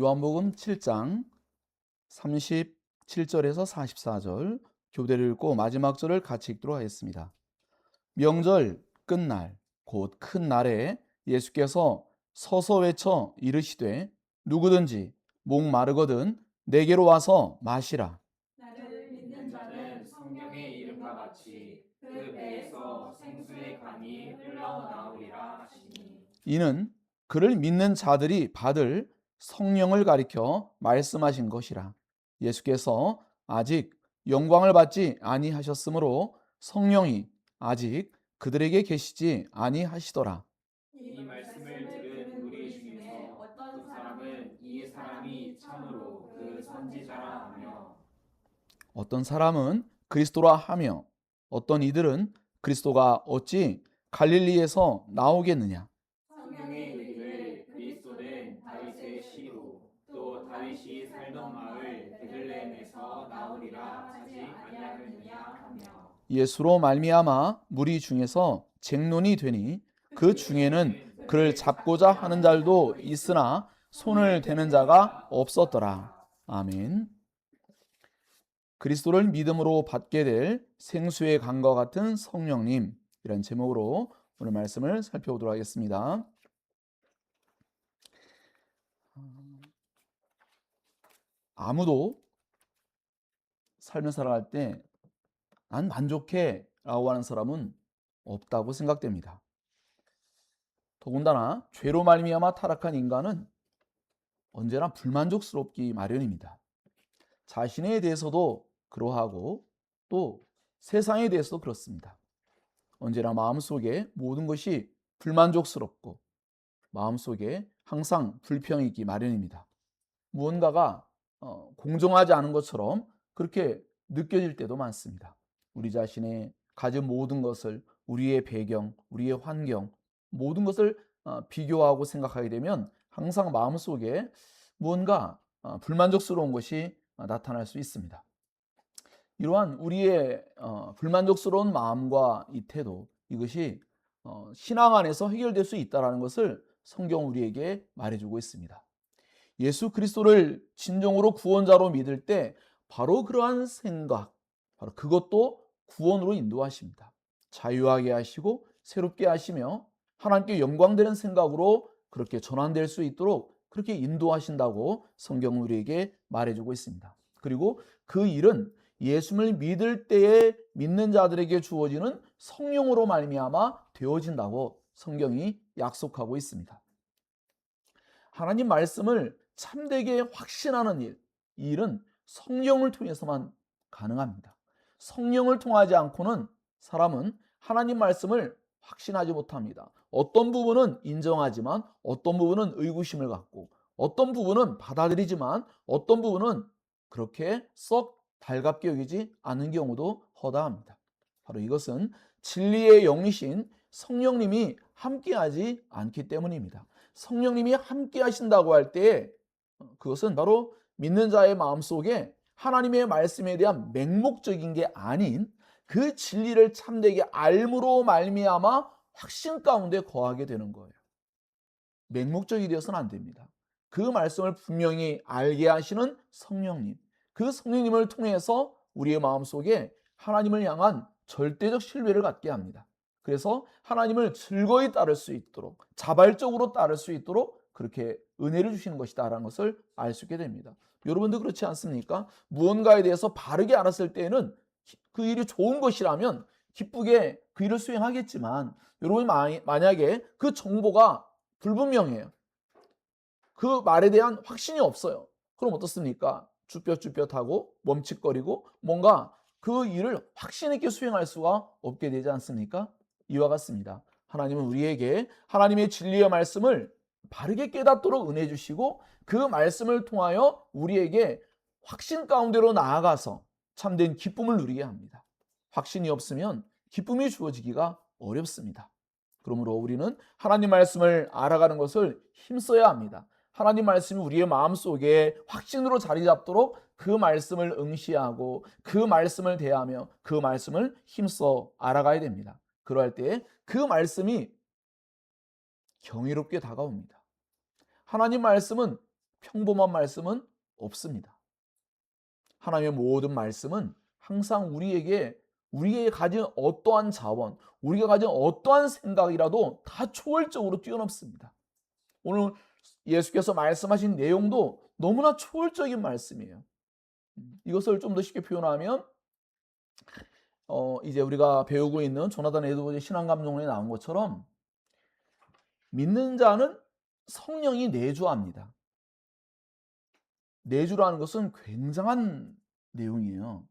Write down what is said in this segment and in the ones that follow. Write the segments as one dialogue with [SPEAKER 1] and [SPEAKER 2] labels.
[SPEAKER 1] 요한복음 7장 37절에서 44절 교대를 읽고 마지막 절을 같이 읽도록 하겠습니다. 명절 끝날 곧 큰 날에 예수께서 서서 외쳐 이르시되 누구든지 목 마르거든 내게로 와서 마시라.
[SPEAKER 2] 나를 믿는 자는 성경의 이름과 같이 그 배에서 생수의 강이 흘러나오리라 하시니.
[SPEAKER 1] 이는 그를 믿는 자들이 받을 성령을 가리켜 말씀하신 것이라. 예수께서 아직 영광을 받지 아니하셨으므로 성령이 아직 그들에게 계시지 아니하시더라.
[SPEAKER 2] 이 말씀을 들은 무리 중에서 어떤 사람은 이 사람이 참으로 그 선지자라 하며
[SPEAKER 1] 어떤 사람은 그리스도라 하며 어떤 이들은 그리스도가 어찌 갈릴리에서 나오겠느냐.
[SPEAKER 2] 성경에 이르기를 그리스도는 다윗의 씨로 또 다윗이 살던 마을 베들레헴에서 나오리라 하지 아니하였느냐 하며
[SPEAKER 1] 예수로 말미암아 무리 중에서 쟁론이 되니 그 중에는 그를 잡고자 하는 자들도 있으나 손을 대는 자가 없었더라. 아멘. 그리스도를 믿음으로 받게 될 생수의 강과 같은 성령님, 이런 제목으로 오늘 말씀을 살펴보도록 하겠습니다. 아무도 삶을 살아갈 때 난 만족해 라고 하는 사람은 없다고 생각됩니다. 더군다나 죄로 말미암아 타락한 인간은 언제나 불만족스럽기 마련입니다. 자신에 대해서도 그러하고 또 세상에 대해서도 그렇습니다. 언제나 마음속에 모든 것이 불만족스럽고 마음속에 항상 불평이 있기 마련입니다. 무언가가 공정하지 않은 것처럼 그렇게 느껴질 때도 많습니다. 우리 자신의 가진 모든 것을, 우리의 배경, 우리의 환경, 모든 것을 비교하고 생각하게 되면 항상 마음속에 무언가 불만족스러운 것이 나타날 수 있습니다. 이러한 우리의 불만족스러운 마음과 이 태도, 이것이 신앙 안에서 해결될 수 있다는 것을 성경 우리에게 말해주고 있습니다. 예수 그리스도를 진정으로 구원자로 믿을 때 바로 그러한 생각, 바로 그것도 구원으로 인도하십니다. 자유하게 하시고 새롭게 하시며 하나님께 영광되는 생각으로 그렇게 전환될 수 있도록 그렇게 인도하신다고 성경 우리에게 말해주고 있습니다. 그리고 그 일은 예수를 믿을 때에 믿는 자들에게 주어지는 성령으로 말미암아 되어진다고 성경이 약속하고 있습니다. 하나님 말씀을 참되게 확신하는 일, 이 일은 성령을 통해서만 가능합니다. 성령을 통하지 않고는 사람은 하나님 말씀을 확신하지 못합니다. 어떤 부분은 인정하지만 어떤 부분은 의구심을 갖고 어떤 부분은 받아들이지만 어떤 부분은 그렇게 썩 달갑게 여기지 않는 경우도 허다합니다. 바로 이것은 진리의 영이신 성령님이 함께하지 않기 때문입니다. 성령님이 함께 하신다고 할 때 그것은 바로 믿는 자의 마음속에 하나님의 말씀에 대한 맹목적인 게 아닌 그 진리를 참되게 알므로 말미암아 확신 가운데 거하게 되는 거예요. 맹목적이 되어서는 안 됩니다. 그 말씀을 분명히 알게 하시는 성령님, 그 성령님을 통해서 우리의 마음속에 하나님을 향한 절대적 신뢰를 갖게 합니다. 그래서 하나님을 즐거이 따를 수 있도록, 자발적으로 따를 수 있도록 그렇게 은혜를 주시는 것이다라는 것을 알 수 있게 됩니다. 여러분도 그렇지 않습니까? 무언가에 대해서 바르게 알았을 때는 그 일이 좋은 것이라면 기쁘게 그 일을 수행하겠지만, 여러분이 만약에 그 정보가 불분명해요. 그 말에 대한 확신이 없어요. 그럼 어떻습니까? 쭈뼛쭈뼛하고 멈칫거리고 뭔가 그 일을 확신 있게 수행할 수가 없게 되지 않습니까? 이와 같습니다. 하나님은 우리에게 하나님의 진리의 말씀을 바르게 깨닫도록 은혜 주시고 그 말씀을 통하여 우리에게 확신 가운데로 나아가서 참된 기쁨을 누리게 합니다. 확신이 없으면 기쁨이 주어지기가 어렵습니다. 그러므로 우리는 하나님 말씀을 알아가는 것을 힘써야 합니다. 하나님 말씀이 우리의 마음속에 확신으로 자리 잡도록 그 말씀을 응시하고 그 말씀을 대하며 그 말씀을 힘써 알아가야 됩니다. 그러할 때 그 말씀이 경이롭게 다가옵니다. 하나님 말씀은 평범한 말씀은 없습니다. 하나님의 모든 말씀은 항상 우리에게 가진 어떠한 자원, 우리가 가진 어떠한 생각이라도 다 초월적으로 뛰어넘습니다. 오늘 예수께서 말씀하신 내용도 너무나 초월적인 말씀이에요. 이것을 좀 더 쉽게 표현하면 이제 우리가 배우고 있는 조나단 에드워즈 신앙감독론에 나온 것처럼 믿는 자는 성령이 내주합니다. 내주라는 것은 굉장한 내용이에요.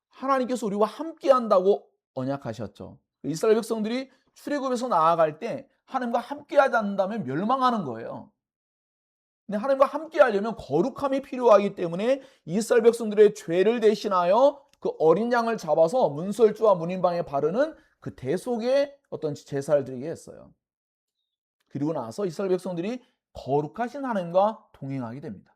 [SPEAKER 1] 하나님께서 우리와 함께 한다고 언약하셨죠. 이스라엘 백성들이 출애굽에서 나아갈 때 하나님과 함께 하지 않는다면 멸망하는 거예요. 근데 하나님과 함께 하려면 거룩함이 필요하기 때문에 이스라엘 백성들의 죄를 대신하여 그 어린 양을 잡아서 문설주와 문인방에 바르는 그 대속의 어떤 제사를 드리게 했어요. 그리고 나서 이스라엘 백성들이 거룩하신 하나님과 동행하게 됩니다.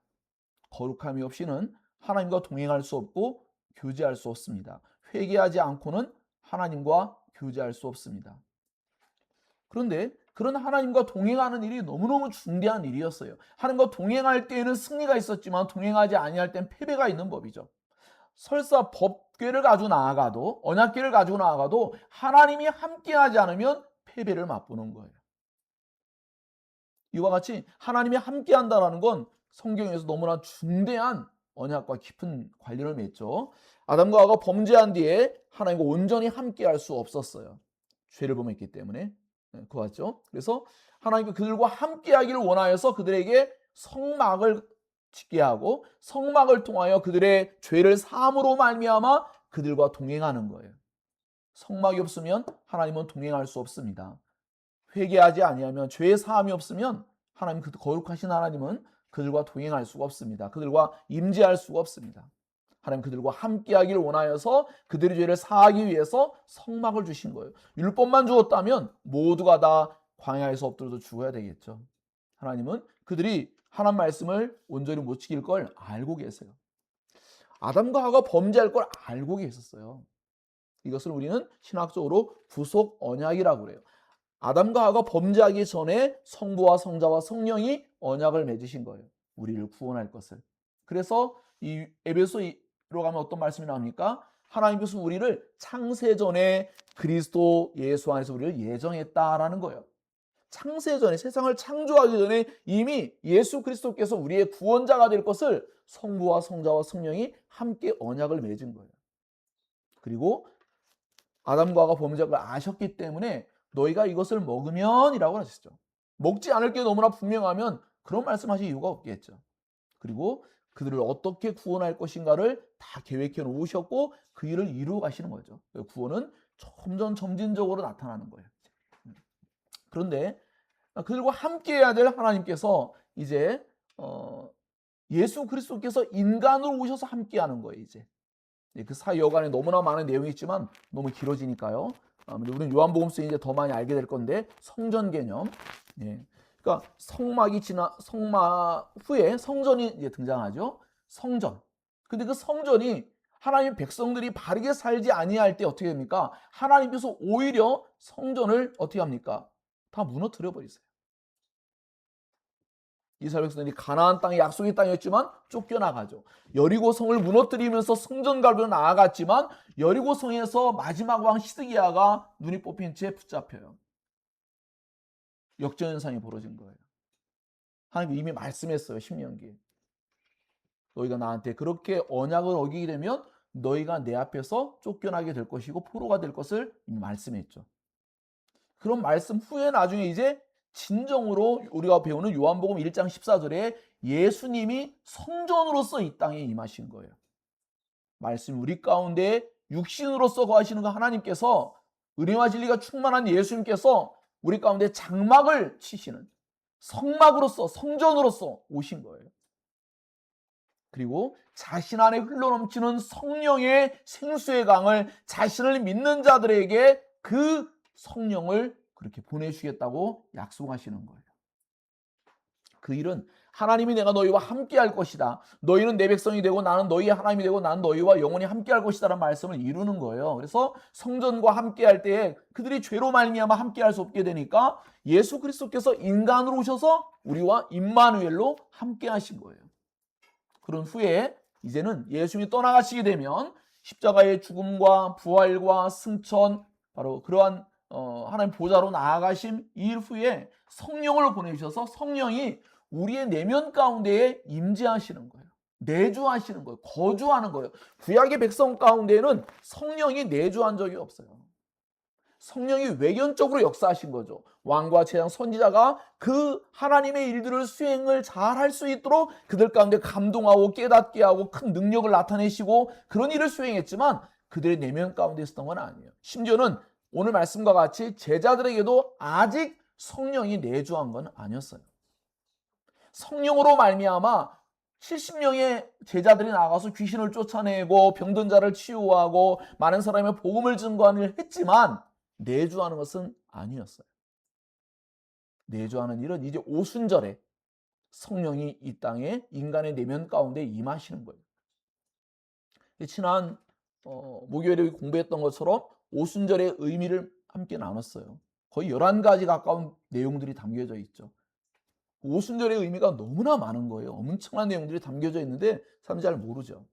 [SPEAKER 1] 거룩함이 없이는 하나님과 동행할 수 없고 교제할 수 없습니다. 회개하지 않고는 하나님과 교제할 수 없습니다. 그런데 그런 하나님과 동행하는 일이 너무너무 중대한 일이었어요. 하나님과 동행할 때에는 승리가 있었지만 동행하지 아니할 땐 패배가 있는 법이죠. 설사 법궤를 가지고 나아가도, 언약궤를 가지고 나아가도 하나님이 함께하지 않으면 패배를 맛보는 거예요. 이와 같이 하나님이 함께한다는 건 성경에서 너무나 중대한 언약과 깊은 관련을 맺죠. 아담과 하와가 범죄한 뒤에 하나님과 온전히 함께할 수 없었어요. 죄를 범했기 때문에. 그렇죠? 그래서 하나님께 그들과 함께하기를 원하여서 그들에게 성막을 짓게 하고 성막을 통하여 그들의 죄를 사함으로 말미암아 그들과 동행하는 거예요. 성막이 없으면 하나님은 동행할 수 없습니다. 회개하지 아니하면 죄의 사함이 없으면 하나님, 그 거룩하신 하나님은 그들과 동행할 수가 없습니다. 그들과 임재할 수가 없습니다. 하나님 그들과 함께하기를 원하여서 그들의 죄를 사하기 위해서 성막을 주신 거예요. 율법만 주었다면 모두가 다 광야에서 엎드려서 죽어야 되겠죠. 하나님은 그들이 하나님 말씀을 온전히 못 지킬 걸 알고 계세요. 아담과 하와가 범죄할 걸 알고 계셨어요. 이것을 우리는 신학적으로 구속 언약이라고 그래요. 아담과 하와가 범죄하기 전에 성부와 성자와 성령이 언약을 맺으신 거예요. 우리를 구원할 것을. 그래서 이 에베소로 가면 어떤 말씀이 나옵니까? 하나님께서 우리를 창세전에 그리스도 예수 안에서 우리를 예정했다라는 거예요. 창세전에, 세상을 창조하기 전에 이미 예수 그리스도께서 우리의 구원자가 될 것을 성부와 성자와 성령이 함께 언약을 맺은 거예요. 그리고 아담과 하와가 범죄한 걸 아셨기 때문에 너희가 이것을 먹으면 이라고 하셨죠. 먹지 않을 게 너무나 분명하면 그런 말씀하실 이유가 없겠죠. 그리고 그들을 어떻게 구원할 것인가를 다 계획해 놓으셨고 그 일을 이루어 가시는 거죠. 구원은 점점 점진적으로 나타나는 거예요. 그런데 그들과 함께 해야 될 하나님께서 이제 예수 그리스도께서 인간으로 오셔서 함께 하는 거예요. 이제 그 사이 여간에 너무나 많은 내용이 있지만 너무 길어지니까요. 우리는 요한복음서에 이제 더 많이 알게 될 건데 성전 개념. 그러니까 성막 후에 성전이 이제 등장하죠. 성전. 근데 그 성전이 하나님 백성들이 바르게 살지 아니할 때 어떻게 됩니까? 하나님께서 오히려 성전을 어떻게 합니까? 다 무너뜨려 버리세요. 이스라엘 백성들이 가나안 땅이 약속의 땅이었지만 쫓겨나가죠. 여리고성을 무너뜨리면서 성전갈비로 나아갔지만 여리고성에서 마지막 왕 시드기야가 눈이 뽑힌 채 붙잡혀요. 역전현상이 벌어진 거예요. 하나님이 이미 말씀했어요. 신명기에. 너희가 나한테 그렇게 언약을 어기게 되면 너희가 내 앞에서 쫓겨나게 될 것이고 포로가 될 것을 이미 말씀했죠. 그런 말씀 후에 나중에 이제 진정으로 우리가 배우는 요한복음 1장 14절에 예수님이 성전으로서 이 땅에 임하신 거예요. 말씀 우리 가운데 육신으로서 거하시는 그 하나님께서, 은혜와 진리가 충만한 예수님께서 우리 가운데 장막을 치시는 성막으로서, 성전으로서 오신 거예요. 그리고 자신 안에 흘러넘치는 성령의 생수의 강을 자신을 믿는 자들에게 그 성령을 그렇게 보내주겠다고 약속하시는 거예요. 그 일은 하나님이 내가 너희와 함께 할 것이다. 너희는 내 백성이 되고 나는 너희의 하나님이 되고 나는 너희와 영원히 함께 할 것이다 라는 말씀을 이루는 거예요. 그래서 성전과 함께 할 때에 그들이 죄로 말미암아 함께 할 수 없게 되니까 예수 그리스도께서 인간으로 오셔서 우리와 임마누엘로 함께 하신 거예요. 그런 후에 이제는 예수님이 떠나가시게 되면 십자가의 죽음과 부활과 승천, 바로 그러한 하나님 보좌로 나아가심 일 후에 성령을 보내주셔서 성령이 우리의 내면 가운데에 임재하시는 거예요. 내주하시는 거예요. 거주하는 거예요. 구약의 백성 가운데에는 성령이 내주한 적이 없어요. 성령이 외견적으로 역사하신 거죠. 왕과 제장 선지자가 그 하나님의 일들을 수행을 잘 할 수 있도록 그들 가운데 감동하고 깨닫게 하고 큰 능력을 나타내시고 그런 일을 수행했지만 그들의 내면 가운데 있었던 건 아니에요. 심지어는 오늘 말씀과 같이 제자들에게도 아직 성령이 내주한 건 아니었어요. 성령으로 말미암아 70명의 제자들이 나가서 귀신을 쫓아내고 병든 자를 치유하고 많은 사람의 복음을 증거하는 일을 했지만 내주하는 것은 아니었어요. 내주하는 일은 이제 오순절에 성령이 이 땅에 인간의 내면 가운데 임하시는 거예요. 지난 목요일에 공부했던 것처럼 오순절의 의미를 함께 나눴어요. 거의 11가지 가까운 내용들이 담겨져 있죠. 오순절의 의미가 너무나 많은 거예요. 엄청난 내용들이 담겨져 있는데 사람들이 잘 모르죠.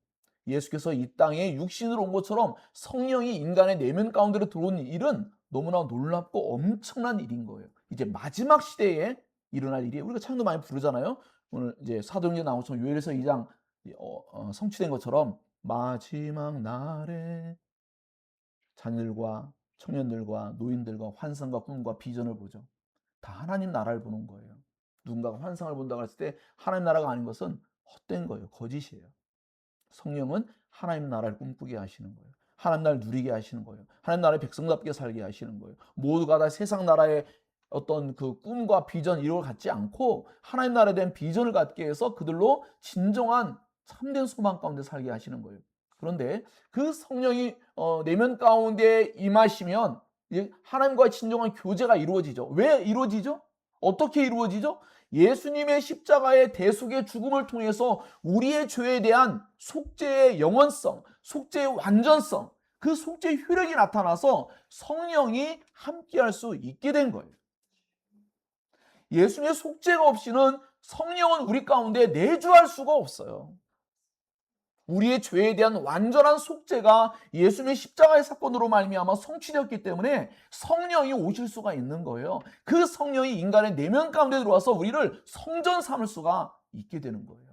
[SPEAKER 1] 예수께서 이 땅에 육신으로 온 것처럼 성령이 인간의 내면 가운데로 들어온 일은 너무나 놀랍고 엄청난 일인 거예요. 이제 마지막 시대에 일어날 일이에요. 우리가 찬양도 많이 부르잖아요. 오늘 이제 사도행전 나온 것처럼 요엘서 2장 성취된 것처럼 마지막 날에 자녀들과 청년들과 노인들과 환상과 꿈과 비전을 보죠. 다 하나님 나라를 보는 거예요. 누군가가 환상을 본다고 했을 때 하나님 나라가 아닌 것은 헛된 거예요. 거짓이에요. 성령은 하나님 나라를 꿈꾸게 하시는 거예요. 하나님 나라를 누리게 하시는 거예요. 하나님 나라의 백성답게 살게 하시는 거예요. 모두가 다 세상 나라의 어떤 그 꿈과 비전 이런 걸 갖지 않고 하나님 나라에 대한 비전을 갖게 해서 그들로 진정한 참된 소망 가운데 살게 하시는 거예요. 그런데 그 성령이 내면 가운데 임하시면 하나님과의 진정한 교제가 이루어지죠. 왜 이루어지죠? 어떻게 이루어지죠? 예수님의 십자가의 대속의 죽음을 통해서 우리의 죄에 대한 속죄의 영원성, 속죄의 완전성, 그 속죄의 효력이 나타나서 성령이 함께할 수 있게 된 거예요. 예수님의 속죄가 없이는 성령은 우리 가운데 내주할 수가 없어요. 우리의 죄에 대한 완전한 속죄가 예수님의 십자가의 사건으로 말미암아 성취되었기 때문에 성령이 오실 수가 있는 거예요. 그 성령이 인간의 내면 가운데 들어와서 우리를 성전 삼을 수가 있게 되는 거예요.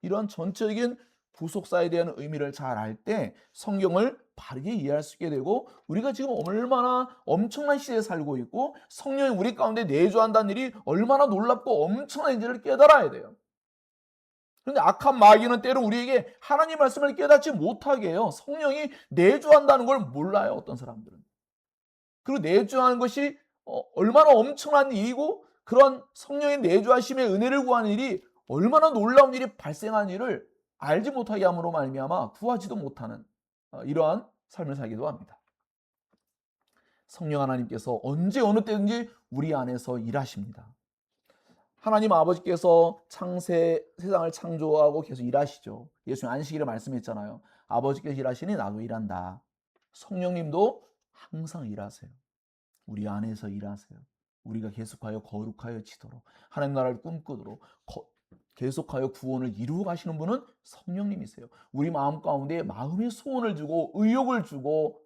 [SPEAKER 1] 이런 전체적인 구속사에 대한 의미를 잘 알 때 성경을 바르게 이해할 수 있게 되고 우리가 지금 얼마나 엄청난 시대에 살고 있고 성령이 우리 가운데 내주한다는 일이 얼마나 놀랍고 엄청난지를 깨달아야 돼요. 그런데 악한 마귀는 때로 우리에게 하나님 말씀을 깨닫지 못하게 해요. 성령이 내주한다는 걸 몰라요. 어떤 사람들은. 그리고 내주하는 것이 얼마나 엄청난 일이고 그런 성령의 내주하심의 은혜를 구하는 일이 얼마나 놀라운 일이 발생하는 일을 알지 못하게 함으로 말미암아 구하지도 못하는 이러한 삶을 살기도 합니다. 성령 하나님께서 언제 어느 때든지 우리 안에서 일하십니다. 하나님 아버지께서 세상을 창조하고 계속 일하시죠. 예수님 안식일에 말씀했잖아요. 아버지께서 일하시니 나도 일한다. 성령님도 항상 일하세요. 우리 안에서 일하세요. 우리가 계속하여 거룩하여 지도록 하나님 나라를 꿈꾸도록 계속하여 구원을 이루어 가시는 분은 성령님이세요. 우리 마음 가운데 마음의 소원을 주고 의욕을 주고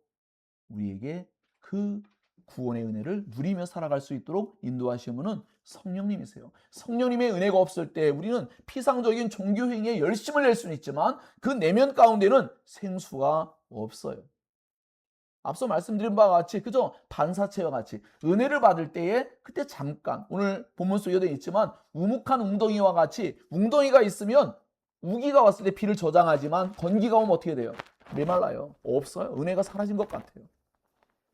[SPEAKER 1] 우리에게 그 구원의 은혜를 누리며 살아갈 수 있도록 인도하시는 분은 성령님이세요. 성령님의 은혜가 없을 때 우리는 피상적인 종교 행위에 열심을 낼 수는 있지만 그 내면 가운데는 생수가 없어요. 앞서 말씀드린 바와 같이 그저 반사체와 같이 은혜를 받을 때에 그때 잠깐 오늘 본문 속에도 있지만 우묵한 웅덩이와 같이 웅덩이가 있으면 우기가 왔을 때 비를 저장하지만 건기가 오면 어떻게 돼요? 메말라요. 없어요. 은혜가 사라진 것 같아요.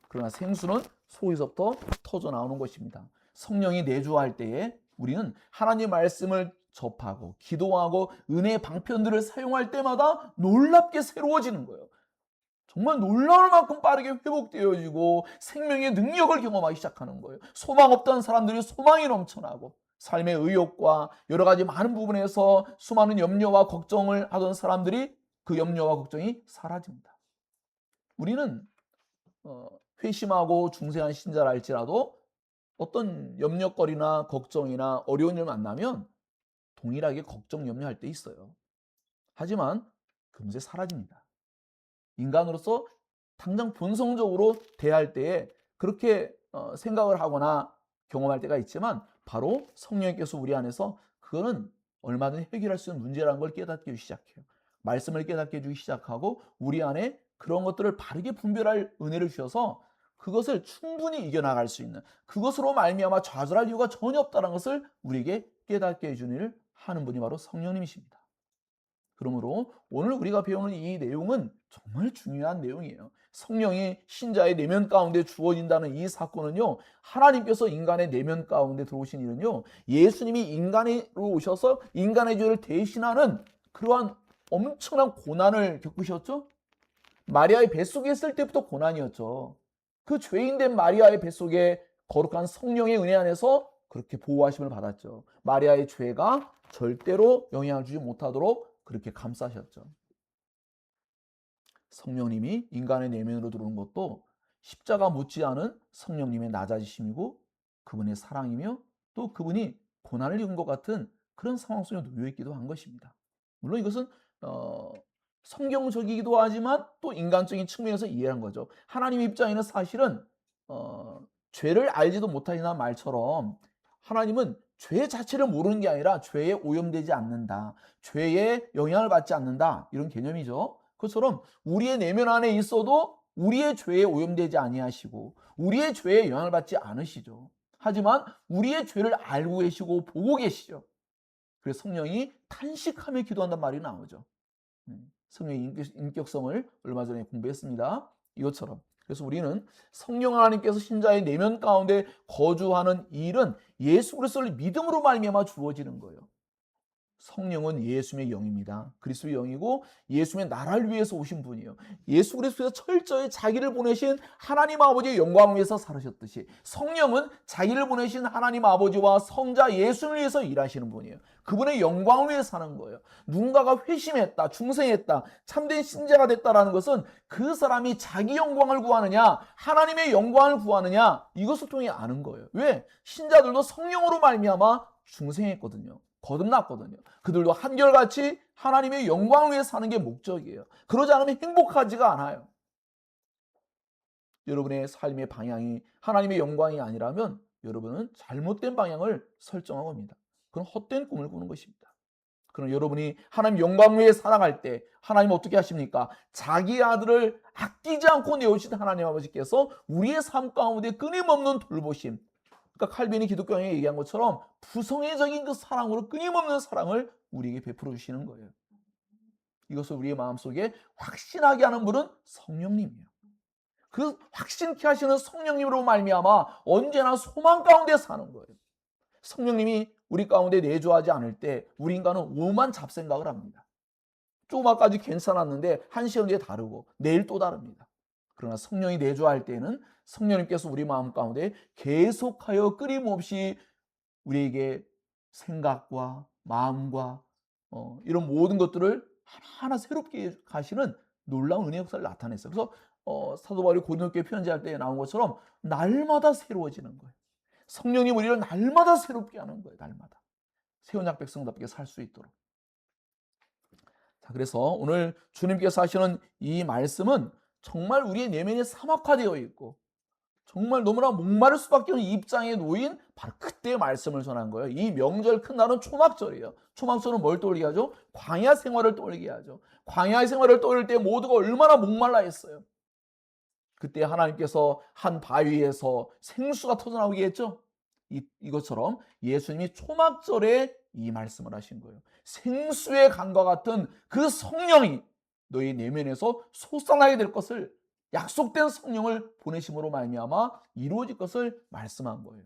[SPEAKER 1] 그러나 생수는 속에서부터 터져 나오는 것입니다. 성령이 내주할 때에 우리는 하나님의 말씀을 접하고 기도하고 은혜의 방편들을 사용할 때마다 놀랍게 새로워지는 거예요. 정말 놀라울 만큼 빠르게 회복되어지고 생명의 능력을 경험하기 시작하는 거예요. 소망 없던 사람들이 소망이 넘쳐나고 삶의 의욕과 여러 가지 많은 부분에서 수많은 염려와 걱정을 하던 사람들이 그 염려와 걱정이 사라집니다. 우리는 회심하고 중생한 신자라 할지라도 어떤 염려거리나 걱정이나 어려운 일을 만나면 동일하게 걱정, 염려할 때 있어요. 하지만 금세 사라집니다. 인간으로서 당장 본성적으로 대할 때에 그렇게 생각을 하거나 경험할 때가 있지만 바로 성령께서 우리 안에서 그거는 얼마든지 해결할 수 있는 문제라는 걸 깨닫게 해주기 시작해요. 말씀을 깨닫게 해주기 시작하고 우리 안에 그런 것들을 바르게 분별할 은혜를 주셔서 그것을 충분히 이겨나갈 수 있는, 그것으로 말미암아 좌절할 이유가 전혀 없다는 것을 우리에게 깨닫게 해주는 일을 하는 분이 바로 성령님이십니다. 그러므로 오늘 우리가 배우는 이 내용은 정말 중요한 내용이에요. 성령이 신자의 내면 가운데 주어진다는 이 사건은요, 하나님께서 인간의 내면 가운데 들어오신 일은요, 예수님이 인간으로 오셔서 인간의 죄를 대신하는 그러한 엄청난 고난을 겪으셨죠. 마리아의 뱃속에 있을 때부터 고난이었죠. 그 죄인된 마리아의 뱃속에 거룩한 성령의 은혜 안에서 그렇게 보호하심을 받았죠. 마리아의 죄가 절대로 영향을 주지 못하도록 그렇게 감싸셨죠. 성령님이 인간의 내면으로 들어오는 것도 십자가 못지않은 성령님의 낮아지심이고 그분의 사랑이며 또 그분이 고난을 겪은 것 같은 그런 상황 속에 놓여 있기도 한 것입니다. 물론 이것은 성경적이기도 하지만 또 인간적인 측면에서 이해한 거죠. 하나님 입장에는 사실은 죄를 알지도 못하시는 말처럼 하나님은 죄 자체를 모르는 게 아니라 죄에 오염되지 않는다. 죄에 영향을 받지 않는다. 이런 개념이죠. 그것처럼 우리의 내면 안에 있어도 우리의 죄에 오염되지 아니하시고 우리의 죄에 영향을 받지 않으시죠. 하지만 우리의 죄를 알고 계시고 보고 계시죠. 그래서 성령이 탄식하며 기도한단 말이 나오죠. 성령의 인격성을 얼마 전에 공부했습니다. 이것처럼. 그래서 우리는 성령 하나님께서 신자의 내면 가운데 거주하는 일은 예수 그리스도를 믿음으로 말미암아 주어지는 거예요. 성령은 예수님의 영입니다. 그리스도의 영이고 예수님의 나라를 위해서 오신 분이에요. 예수 그리스도께서 철저히 자기를 보내신 하나님 아버지의 영광을 위해서 살으셨듯이 성령은 자기를 보내신 하나님 아버지와 성자 예수를 위해서 일하시는 분이에요. 그분의 영광을 위해 사는 거예요. 누군가가 회심했다, 중생했다, 참된 신자가 됐다라는 것은 그 사람이 자기 영광을 구하느냐 하나님의 영광을 구하느냐 이것을 통해 아는 거예요. 왜? 신자들도 성령으로 말미암아 중생했거든요. 거듭났거든요. 그들도 한결같이 하나님의 영광을 위해 사는 게 목적이에요. 그러지 않으면 행복하지가 않아요. 여러분의 삶의 방향이 하나님의 영광이 아니라면 여러분은 잘못된 방향을 설정하고 있습니다. 그건 헛된 꿈을 꾸는 것입니다. 그럼 여러분이 하나님 영광을 위해 살아갈 때 하나님 어떻게 하십니까? 자기 아들을 아끼지 않고 내오신 하나님 아버지께서 우리의 삶 가운데 끊임없는 돌보심, 그러니까 칼빈이 기독교에 얘기한 것처럼 부성애적인 그 사랑으로 끊임없는 사랑을 우리에게 베풀어 주시는 거예요. 이것을 우리의 마음속에 확신하게 하는 분은 성령님이에요. 그 확신케 하시는 성령님으로 말미암아 언제나 소망 가운데 사는 거예요. 성령님이 우리 가운데 내주하지 않을 때 우리 인간은 오만 잡생각을 합니다. 조금 아까까지 괜찮았는데 한 시간 뒤에 다르고 내일 또 다릅니다. 그러나 성령이 내주할 때는 성령님께서 우리 마음 가운데 계속하여 끊임없이 우리에게 생각과 마음과 이런 모든 것들을 하나하나 새롭게 가시는 놀라운 은혜 역사를 나타냈어요. 그래서 사도 바울이 고린도교회 편지할 때 나온 것처럼 날마다 새로워지는 거예요. 성령님 우리를 날마다 새롭게 하는 거예요. 날마다. 새 언약 백성답게 살 수 있도록. 자, 그래서 오늘 주님께서 하시는 이 말씀은 정말 우리의 내면이 사막화되어 있고 정말 너무나 목마를 수밖에 없는 입장에 놓인 바로 그때의 말씀을 전한 거예요. 이 명절 큰 날은 초막절이에요. 초막절은 뭘 떠올리게 하죠? 광야 생활을 떠올리게 하죠. 광야 생활을 떠올릴 때 모두가 얼마나 목말라 했어요. 그때 하나님께서 한 바위에서 생수가 터져나오게 했죠. 이것처럼 예수님이 초막절에 이 말씀을 하신 거예요. 생수의 강과 같은 그 성령이 너희 내면에서 솟아나게 될 것을 약속된 성령을 보내심으로 말미암아 이루어질 것을 말씀한 거예요.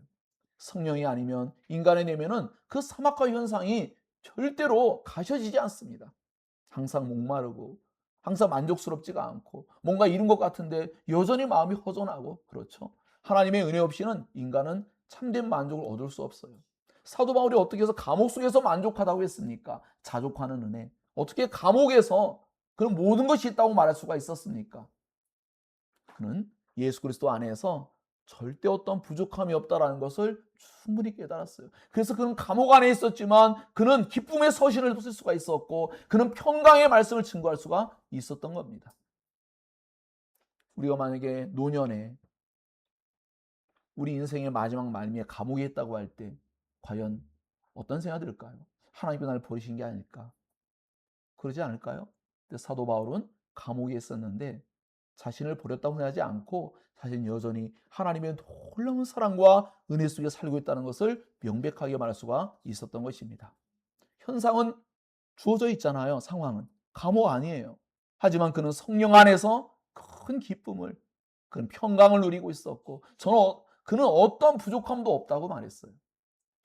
[SPEAKER 1] 성령이 아니면 인간의 내면은 그 사막화 현상이 절대로 가셔지지 않습니다. 항상 목마르고 항상 만족스럽지가 않고 뭔가 이룬 것 같은데 여전히 마음이 허전하고 그렇죠. 하나님의 은혜 없이는 인간은 참된 만족을 얻을 수 없어요. 사도 바울이 어떻게 해서 감옥 속에서 만족하다고 했습니까? 자족하는 은혜. 어떻게 감옥에서 그런 모든 것이 있다고 말할 수가 있었습니까? 그는 예수 그리스도 안에서 절대 어떤 부족함이 없다라는 것을 충분히 깨달았어요. 그래서 그는 감옥 안에 있었지만 그는 기쁨의 서신을 쓸 수가 있었고 그는 평강의 말씀을 증거할 수가 있었던 겁니다. 우리가 만약에 노년에 우리 인생의 마지막 말미에 감옥에 있다고 할 때 과연 어떤 생각이 들까요? 하나님이 나를 버리신 게 아닐까? 그러지 않을까요? 근데 사도 바울은 감옥에 있었는데 자신을 버렸다고 생각하지 않고 자신은 여전히 하나님의 놀라운 사랑과 은혜 속에 살고 있다는 것을 명백하게 말할 수가 있었던 것입니다. 현상은 주어져 있잖아요. 상황은. 감옥 아니에요. 하지만 그는 성령 안에서 큰 기쁨을, 그는 평강을 누리고 있었고 그는 어떤 부족함도 없다고 말했어요.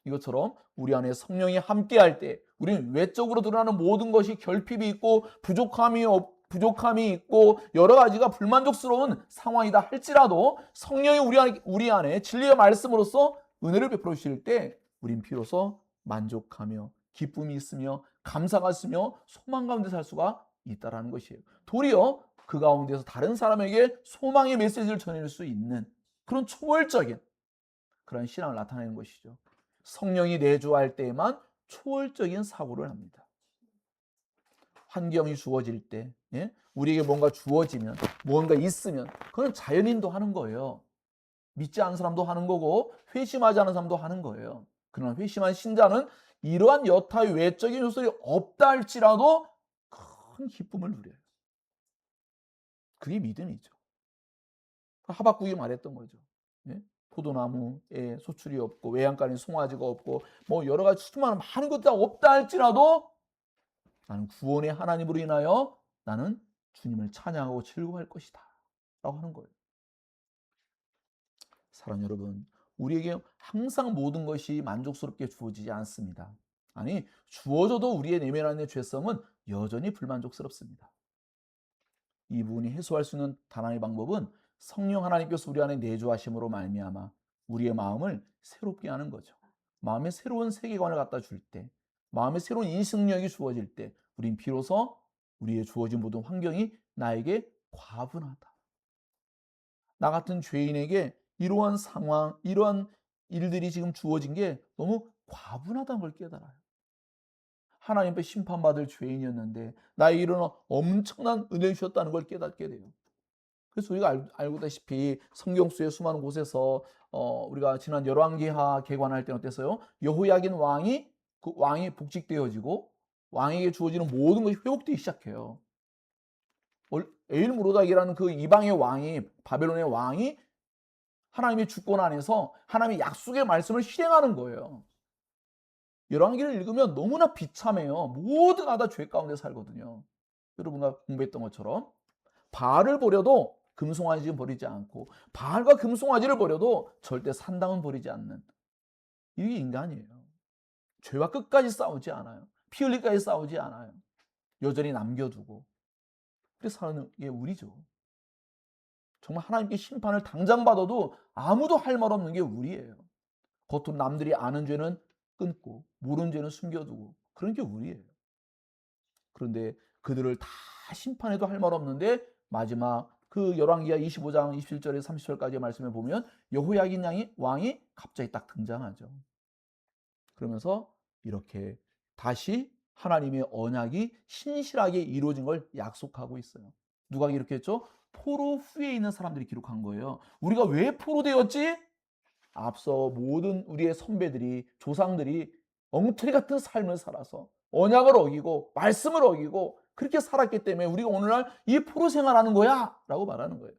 [SPEAKER 1] 이것처럼 우리 안에 성령이 함께할 때 우리는 외적으로 드러나는 모든 것이 결핍이 있고 부족함이 있고 여러 가지가 불만족스러운 상황이다 할지라도 성령이 우리 안에 진리의 말씀으로써 은혜를 베풀어 주실 때 우린 비로소 만족하며 기쁨이 있으며 감사가 있으며 소망 가운데 살 수가 있다라는 것이에요. 도리어 그 가운데서 다른 사람에게 소망의 메시지를 전해줄 수 있는 그런 초월적인 그런 신앙을 나타내는 것이죠. 성령이 내주할 때에만 초월적인 사고를 합니다. 환경이 주어질 때, 예? 우리에게 뭔가 주어지면, 뭔가 있으면, 그건 자연인도 하는 거예요. 믿지 않는 사람도 하는 거고, 회심하지 않은 사람도 하는 거예요. 그러나 회심한 신자는 이러한 여타의 외적인 요소가 없다 할지라도 큰 기쁨을 누려요. 그게 믿음이죠. 하박국이 말했던 거죠. 예? 포도나무에 소출이 없고 외양간에 송아지가 없고 뭐 여러 가지 수많은 많은 것들이 없다 할지라도 나는 구원의 하나님으로 인하여 나는 주님을 찬양하고 즐거워할 것이다 라고 하는 거예요. 사랑하는 여러분, 우리에게 항상 모든 것이 만족스럽게 주어지지 않습니다. 아니, 주어져도 우리의 내면 안의 죄성은 여전히 불만족스럽습니다. 이 부분이 해소할 수 있는 단 하나의 방법은 성령 하나님께서 우리 안에 내주하심으로 말미암아 우리의 마음을 새롭게 하는 거죠. 마음에 새로운 세계관을 갖다 줄 때, 마음에 새로운 인식력이 주어질 때 우린 비로소 우리의 주어진 모든 환경이 나에게 과분하다. 나 같은 죄인에게 이러한 상황, 이러한 일들이 지금 주어진 게 너무 과분하다는 걸 깨달아요. 하나님 앞에 심판받을 죄인이었는데 나에게 이런 엄청난 은혜를 주셨다는 걸 깨닫게 돼요. 그래서 우리가 알고다시피 성경 속의 수많은 곳에서 우리가 지난 열왕기하 개관할 때는 어땠어요? 여호야긴 왕이 그 왕이 복직되어지고 왕에게 주어지는 모든 것이 회복되기 시작해요. 에일무로닥이라는 그 이방의 왕이 바벨론의 왕이 하나님의 주권 안에서 하나님의 약속의 말씀을 실행하는 거예요. 열왕기를 읽으면 너무나 비참해요. 모두가 다 죄 가운데 살거든요. 여러분가 공부했던 것처럼 바알을 버려도 금송아지는 버리지 않고 바알과 금송아지를 버려도 절대 산당은 버리지 않는 이게 인간이에요. 죄와 끝까지 싸우지 않아요. 피 흘리까지 싸우지 않아요. 여전히 남겨두고 그래서 사는 게 우리죠. 정말 하나님께 심판을 당장 받아도 아무도 할 말 없는 게 우리예요. 겉으로 남들이 아는 죄는 끊고 모르는 죄는 숨겨두고 그런 게 우리예요. 그런데 그들을 다 심판해도 할 말 없는데 마지막 그 열왕기하 25장 27절에서 30절까지의 말씀에 보면 여호야긴 왕이 갑자기 딱 등장하죠. 그러면서 이렇게 다시 하나님의 언약이 신실하게 이루어진 걸 약속하고 있어요. 누가 이렇게 했죠? 포로 후에 있는 사람들이 기록한 거예요. 우리가 왜 포로 되었지? 앞서 모든 우리의 선배들이 조상들이 엉터리 같은 삶을 살아서 언약을 어기고 말씀을 어기고 그렇게 살았기 때문에 우리가 오늘날 이 포로 생활하는 거야 라고 말하는 거예요.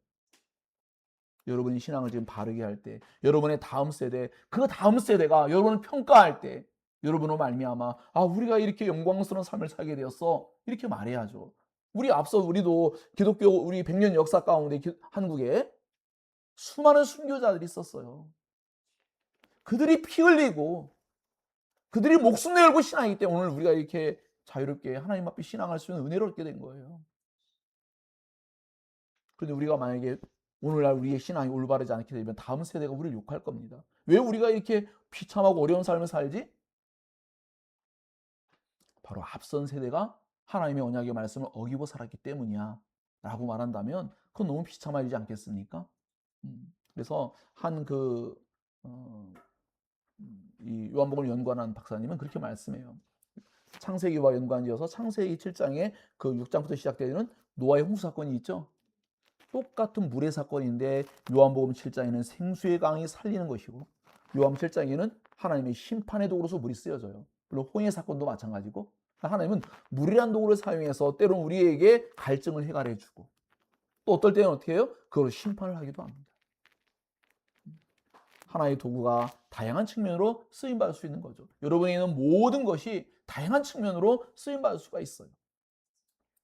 [SPEAKER 1] 여러분이 신앙을 지금 바르게 할 때 여러분의 다음 세대 그 다음 세대가 여러분을 평가할 때 여러분으로 말미암아 우리가 이렇게 영광스러운 삶을 살게 되었어 이렇게 말해야죠. 우리도 기독교 우리 100년 역사 가운데 한국에 수많은 순교자들이 있었어요. 그들이 피 흘리고 그들이 목숨 내걸고 신앙하기 때문에 오늘 우리가 이렇게 자유롭게 하나님 앞에 신앙할 수 있는 은혜를 얻게 된 거예요. 그런데 우리가 만약에 오늘날 우리의 신앙이 올바르지 않게 되면 다음 세대가 우리를 욕할 겁니다. 왜 우리가 이렇게 비참하고 어려운 삶을 살지? 바로 앞선 세대가 하나님의 언약의 말씀을 어기고 살았기 때문이야 라고 말한다면 그건 너무 비참하지 않겠습니까? 그래서 이 요한복음을 연구하는 박사님은 그렇게 말씀해요. 창세기와 연관지어서 창세기 7장에 그 6장부터 시작되는 노아의 홍수 사건이 있죠. 똑같은 물의 사건인데 요한복음 7장에는 생수의 강이 살리는 것이고 요한복음 7장에는 하나님의 심판의 도구로서 물이 쓰여져요. 물론 홍해 사건도 마찬가지고 하나님은 물이란 도구를 사용해서 때로는 우리에게 갈증을 해결해 주고 또 어떨 때는 어떻게 해요? 그걸 심판을 하기도 합니다. 하나의 도구가 다양한 측면으로 쓰임받을 수 있는 거죠. 여러분에 있는 모든 것이 다양한 측면으로 쓰임받을 수가 있어요.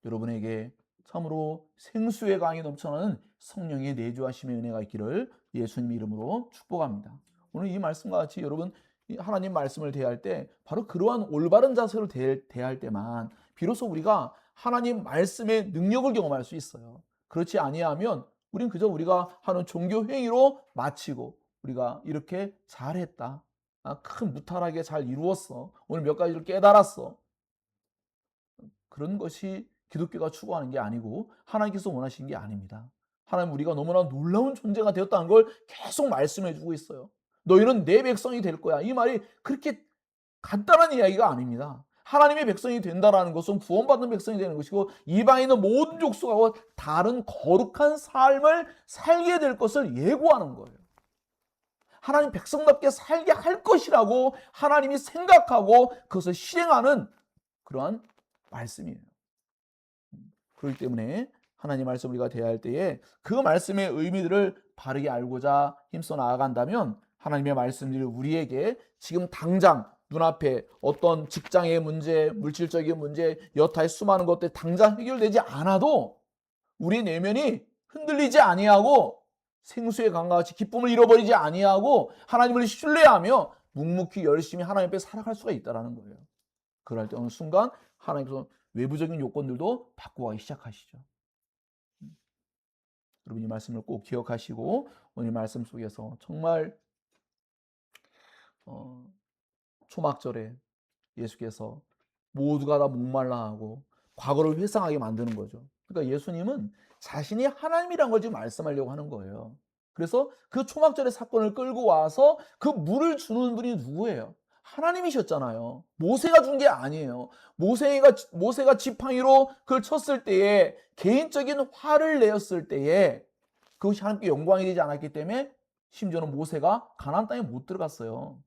[SPEAKER 1] 여러분에게 참으로 생수의 강이 넘쳐나는 성령의 내주하심의 은혜가 있기를 예수님 이름으로 축복합니다. 오늘 이 말씀과 같이 여러분 하나님 말씀을 대할 때 바로 그러한 올바른 자세로 대할 때만 비로소 우리가 하나님 말씀의 능력을 경험할 수 있어요. 그렇지 아니하면 우린 그저 우리가 하는 종교 행위로 마치고 우리가 이렇게 잘했다. 큰 무탈하게 잘 이루었어. 오늘 몇 가지를 깨달았어. 그런 것이 기독교가 추구하는 게 아니고 하나님께서 원하시는 게 아닙니다. 하나님 우리가 너무나 놀라운 존재가 되었다는 걸 계속 말씀해 주고 있어요. 너희는 내 백성이 될 거야. 이 말이 그렇게 간단한 이야기가 아닙니다. 하나님의 백성이 된다는 것은 구원받은 백성이 되는 것이고 이방인은 모든 족속하고 다른 거룩한 삶을 살게 될 것을 예고하는 거예요. 하나님 백성답게 살게 할 것이라고 하나님이 생각하고 그것을 실행하는 그러한 말씀이에요. 그렇기 때문에 하나님 말씀 우리가 대할 때에 그 말씀의 의미들을 바르게 알고자 힘써 나아간다면 하나님의 말씀들이 우리에게 지금 당장 눈앞에 어떤 직장의 문제, 물질적인 문제, 여타의 수많은 것들 당장 해결되지 않아도 우리 내면이 흔들리지 아니하고 생수의 강과 같이 기쁨을 잃어버리지 아니하고 하나님을 신뢰하며 묵묵히 열심히 하나님 앞에 살아갈 수가 있다는 거예요. 그럴 때 어느 순간 하나님께서 외부적인 요건들도 바꾸기 시작하시죠. 여러분 이 말씀을 꼭 기억하시고 오늘 말씀 속에서 정말 초막절에 예수께서 모두가 다 목말라하고 과거를 회상하게 만드는 거죠. 그러니까 예수님은 자신이 하나님이란 걸 지금 말씀하려고 하는 거예요. 그래서 그 초막절의 사건을 끌고 와서 그 물을 주는 분이 누구예요? 하나님이셨잖아요. 모세가 준 게 아니에요. 모세가 지팡이로 그걸 쳤을 때에 개인적인 화를 내었을 때에 그것이 하나님께 영광이 되지 않았기 때문에 심지어는 모세가 가나안 땅에 못 들어갔어요.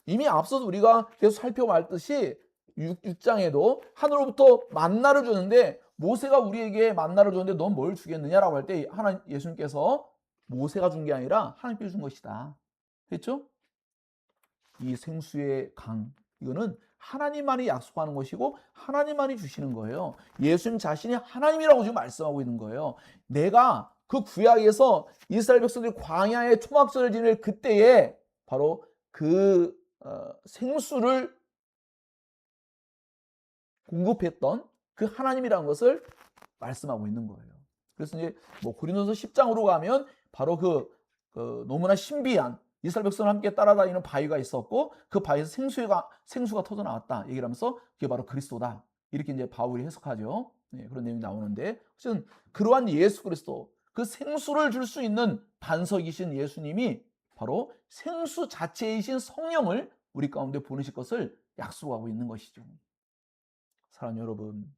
[SPEAKER 1] 이미 앞서서 우리가 계속 살펴봤듯이 6장에도 하늘로부터 만나를 주는데 모세가 우리에게 만나를 줬는데 넌 뭘 주겠느냐라고 할 때 하나님 예수님께서 모세가 준 게 아니라 하나님께서 준 것이다. 그렇죠? 이 생수의 강 이거는 하나님만이 약속하는 것이고 하나님만이 주시는 거예요. 예수님 자신이 하나님이라고 지금 말씀하고 있는 거예요. 내가 그 구약에서 이스라엘 백성들이 광야에 초막절을 지낼 그때에 바로 그 생수를 공급했던 그 하나님이라는 것을 말씀하고 있는 거예요. 그래서 이제 뭐 고린도서 10장으로 가면 바로 그 너무나 신비한 이스라엘 백성을 함께 따라다니는 바위가 있었고 그 바위에서 생수가 터져 나왔다 얘기를 하면서 그게 바로 그리스도다 이렇게 이제 바울이 해석하죠. 네, 그런 내용이 나오는데 어쨌든 그러한 예수 그리스도 그 생수를 줄 수 있는 반석이신 예수님이 바로 생수 자체이신 성령을 우리 가운데 보내실 것을 약속하고 있는 것이죠. 사랑하는 여러분,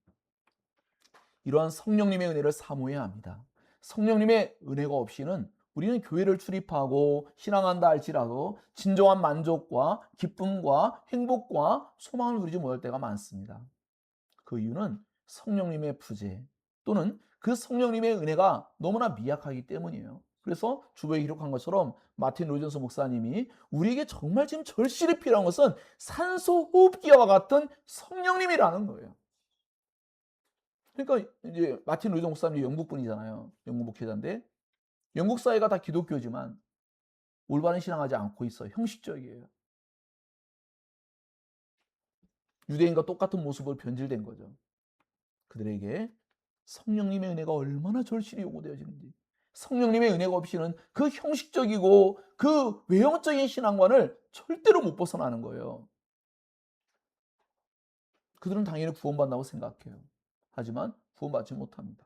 [SPEAKER 1] 이러한 성령님의 은혜를 사모해야 합니다. 성령님의 은혜가 없이는 우리는 교회를 출입하고 신앙한다 할지라도 진정한 만족과 기쁨과 행복과 소망을 누리지 못할 때가 많습니다. 그 이유는 성령님의 부재 또는 그 성령님의 은혜가 너무나 미약하기 때문이에요. 그래서 주보에 기록한 것처럼 마틴 로이전스 목사님이 우리에게 정말 지금 절실히 필요한 것은 산소 호흡기와 같은 성령님이라는 거예요. 그러니까 이제 마틴 루이더 목사님이 영국 분이잖아요. 영국 목회자인데 영국 사회가 다 기독교지만 올바른 신앙하지 않고 있어요. 형식적이에요. 유대인과 똑같은 모습을 변질된 거죠. 그들에게 성령님의 은혜가 얼마나 절실히 요구되어지는지 성령님의 은혜가 없이는 그 형식적이고 그 외형적인 신앙관을 절대로 못 벗어나는 거예요. 그들은 당연히 구원받는다고 생각해요. 하지만 구원받지 못합니다.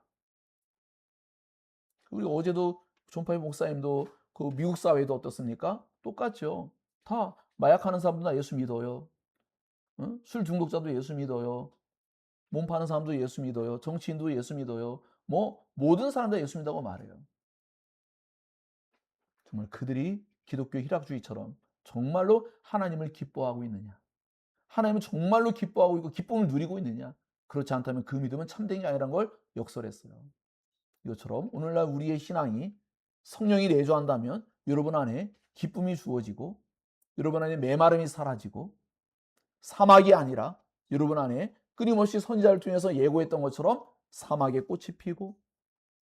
[SPEAKER 1] 우리 어제도 존파이 목사님도 그 미국 사회도 어떻습니까? 똑같죠. 다 마약하는 사람도 다 예수 믿어요. 응? 술 중독자도 예수 믿어요. 몸 파는 사람도 예수 믿어요. 정치인도 예수 믿어요. 뭐 모든 사람들 예수 믿다고 말해요. 정말 그들이 기독교 희락주의처럼 정말로 하나님을 기뻐하고 있느냐? 하나님은 정말로 기뻐하고 있고 기쁨을 누리고 있느냐? 그렇지 않다면 그 믿음은 참된 게 아니라는 걸 역설했어요. 이것처럼 오늘날 우리의 신앙이 성령이 내주한다면 여러분 안에 기쁨이 주어지고 여러분 안에 메마름이 사라지고 사막이 아니라 여러분 안에 끊임없이 선지자를 통해서 예고했던 것처럼 사막에 꽃이 피고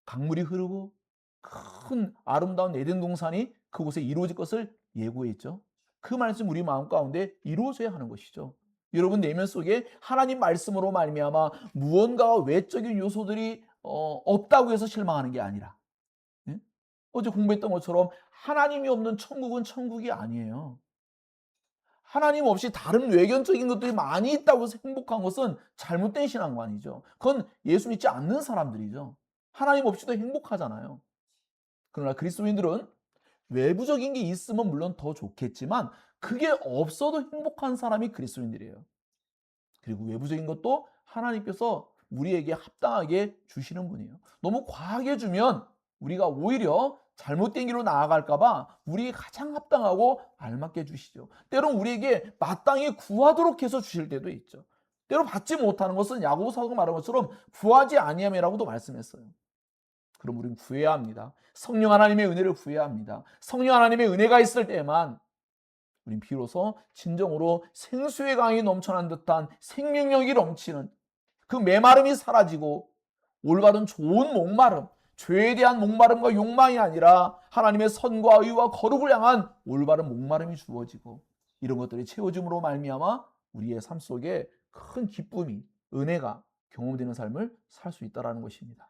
[SPEAKER 1] 강물이 흐르고 큰 아름다운 에덴 동산이 그곳에 이루어질 것을 예고했죠. 그 말씀 우리 마음 가운데 이루어져야 하는 것이죠. 여러분 내면 속에 하나님 말씀으로 말미암아 무언가 외적인 요소들이 없다고 해서 실망하는 게 아니라, 예? 어제 공부했던 것처럼 하나님이 없는 천국은 천국이 아니에요. 하나님 없이 다른 외견적인 것들이 많이 있다고 해서 행복한 것은 잘못된 신앙관이죠. 그건 예수 믿지 않는 사람들이죠. 하나님 없이도 행복하잖아요. 그러나 그리스도인들은 외부적인 게 있으면 물론 더 좋겠지만 그게 없어도 행복한 사람이 그리스도인들이에요. 그리고 외부적인 것도 하나님께서 우리에게 합당하게 주시는 분이에요. 너무 과하게 주면 우리가 오히려 잘못된 길로 나아갈까봐 우리에게 가장 합당하고 알맞게 주시죠. 때론 우리에게 마땅히 구하도록 해서 주실 때도 있죠. 때로 받지 못하는 것은 야고보 사도가 말한 것처럼 구하지 아니함이라고도 말씀했어요. 그럼 우리는 구해야 합니다. 성령 하나님의 은혜를 구해야 합니다. 성령 하나님의 은혜가 있을 때만 우린 비로소 진정으로 생수의 강이 넘쳐난 듯한 생명력이 넘치는 그 메마름이 사라지고 올바른 좋은 목마름, 죄에 대한 목마름과 욕망이 아니라 하나님의 선과 의와 거룩을 향한 올바른 목마름이 주어지고 이런 것들이 채워짐으로 말미암아 우리의 삶 속에 큰 기쁨이, 은혜가 경험되는 삶을 살 수 있다는 것입니다.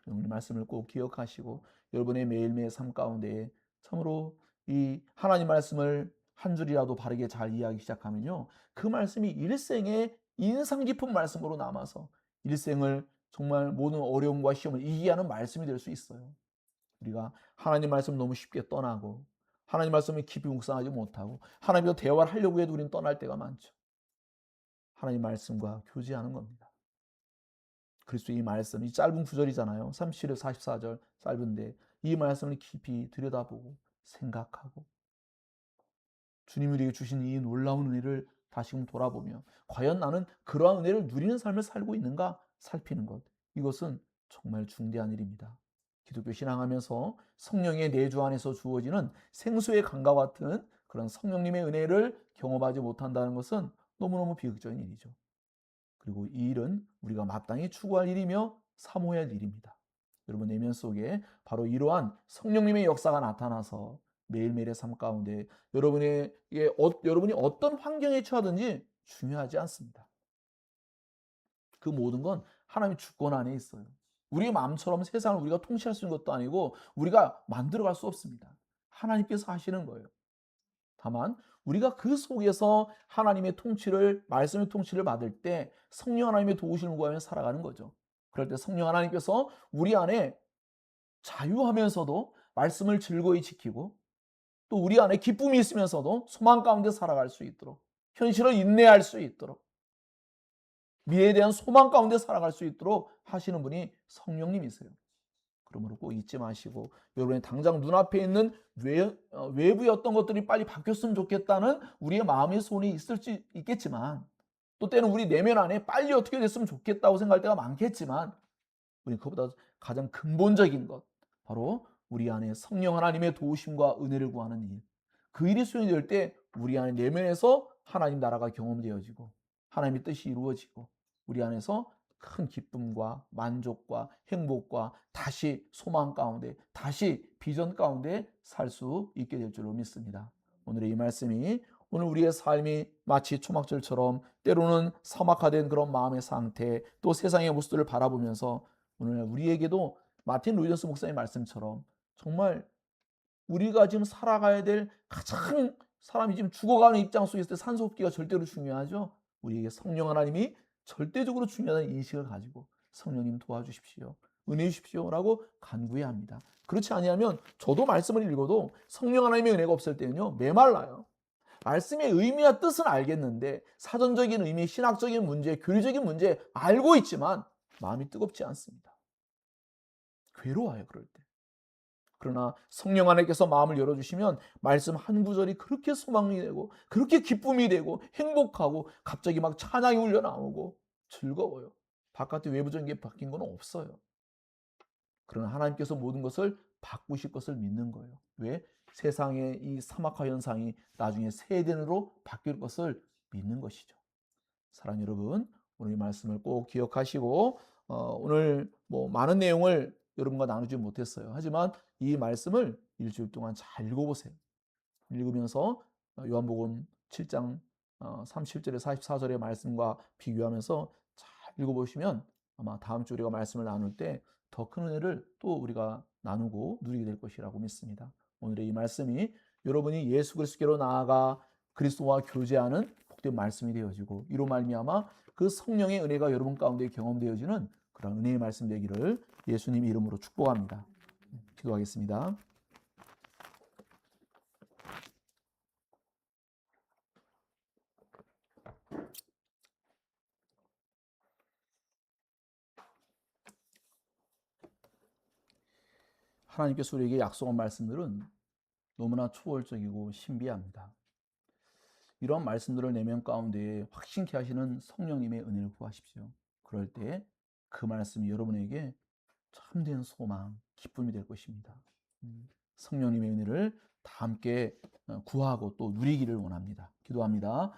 [SPEAKER 1] 오늘 말씀을 꼭 기억하시고 여러분의 매일매일 삶 가운데 참으로 이 하나님 말씀을 한 줄이라도 바르게 잘 이해하기 시작하면요, 그 말씀이 일생에 인상 깊은 말씀으로 남아서 일생을 정말 모든 어려움과 시험을 이기게 하는 말씀이 될 수 있어요. 우리가 하나님 말씀 너무 쉽게 떠나고 하나님 말씀을 깊이 묵상하지 못하고 하나님과 대화를 하려고 해도 우리는 떠날 때가 많죠. 하나님 말씀과 교제하는 겁니다. 그리스도 이 말씀, 이 짧은 구절이잖아요. 37절, 44절 짧은데 이 말씀을 깊이 들여다보고 생각하고 주님이 우리에게 주신 이 놀라운 은혜를 다시금 돌아보며 과연 나는 그러한 은혜를 누리는 삶을 살고 있는가 살피는 것. 이것은 정말 중대한 일입니다. 기독교 신앙하면서 성령의 내주 안에서 주어지는 생수의 강과 같은 그런 성령님의 은혜를 경험하지 못한다는 것은 너무너무 비극적인 일이죠. 그리고 이 일은 우리가 마땅히 추구할 일이며 사모해야 할 일입니다. 여러분 내면 속에 바로 이러한 성령님의 역사가 나타나서 매일매일의 삶 가운데 여러분이 어떤 환경에 처하든지 중요하지 않습니다. 그 모든 건 하나님의 주권 안에 있어요. 우리의 마음처럼 세상을 우리가 통치할 수 있는 것도 아니고 우리가 만들어갈 수 없습니다. 하나님께서 하시는 거예요. 다만 우리가 그 속에서 하나님의 통치를, 말씀의 통치를 받을 때 성령 하나님의 도우심을 구하며 살아가는 거죠. 그럴 때 성령 하나님께서 우리 안에 자유하면서도 말씀을 즐거이 지키고 또 우리 안에 기쁨이 있으면서도 소망 가운데 살아갈 수 있도록, 현실을 인내할 수 있도록, 미래에 대한 소망 가운데 살아갈 수 있도록 하시는 분이 성령님이세요. 그러므로 꼭 잊지 마시고 여러분의 당장 눈앞에 있는 외부의 어떤 것들이 빨리 바뀌었으면 좋겠다는 우리의 마음의 소원이 있을 수 있겠지만 또 때는 우리 내면 안에 빨리 어떻게 됐으면 좋겠다고 생각할 때가 많겠지만 우리 그보다 가장 근본적인 것 바로 우리 안에 성령 하나님의 도우심과 은혜를 구하는 일. 그 일이 수행이 될 때 우리 안에 내면에서 하나님 나라가 경험되어지고 하나님의 뜻이 이루어지고 우리 안에서 큰 기쁨과 만족과 행복과 다시 소망 가운데 다시 비전 가운데 살 수 있게 될 줄로 믿습니다. 오늘의 이 말씀이 오늘 우리의 삶이 마치 초막절처럼 때로는 사막화된 그런 마음의 상태 또 세상의 모습들을 바라보면서 오늘 우리에게도 마틴 루이더스 목사의 말씀처럼 정말 우리가 지금 살아가야 될 가장 사람이 지금 죽어가는 입장 속에 산소호흡기가 절대로 중요하죠. 우리에게 성령 하나님이 절대적으로 중요하다는 인식을 가지고 성령님 도와주십시오. 은혜 주십시오라고 간구해야 합니다. 그렇지 아니하면 저도 말씀을 읽어도 성령 하나님의 은혜가 없을 때는요. 메말라요. 말씀의 의미와 뜻은 알겠는데 사전적인 의미, 신학적인 문제, 교리적인 문제 알고 있지만 마음이 뜨겁지 않습니다. 괴로워요, 그럴 때. 그러나 성령 하나님께서 마음을 열어주시면 말씀 한 구절이 그렇게 소망이 되고 그렇게 기쁨이 되고 행복하고 갑자기 막 찬양이 울려나오고 즐거워요. 바깥의 외부적인 게 바뀐 건 없어요. 그러나 하나님께서 모든 것을 바꾸실 것을 믿는 거예요. 왜? 세상의 이 사막화 현상이 나중에 세대로 바뀔 것을 믿는 것이죠. 사랑하는 여러분, 오늘 이 말씀을 꼭 기억하시고 오늘 뭐 많은 내용을 여러분과 나누지 못했어요. 하지만 이 말씀을 일주일 동안 잘 읽어보세요. 읽으면서 요한복음 7장 37절에 44절의 말씀과 비교하면서 잘 읽어보시면 아마 다음 주 우리가 말씀을 나눌 때 더 큰 은혜를 또 우리가 나누고 누리게 될 것이라고 믿습니다. 오늘의 이 말씀이 여러분이 예수 그리스도께로 나아가 그리스도와 교제하는 복된 말씀이 되어지고 이로 말미암아 그 성령의 은혜가 여러분 가운데 경험되어지는 그런 은혜의 말씀 되기를 예수님 이름으로 축복합니다. 기도하겠습니다. 하나님께서 우리에게 약속한 말씀들은 너무나 초월적이고 신비합니다. 이러한 말씀들을 내면 가운데 확신케 하시는 성령님의 은혜를 구하십시오. 그럴 때 그 말씀이 여러분에게 참된 소망, 기쁨이 될 것입니다. 성령님의 은혜를 다 함께 구하고 또 누리기를 원합니다. 기도합니다.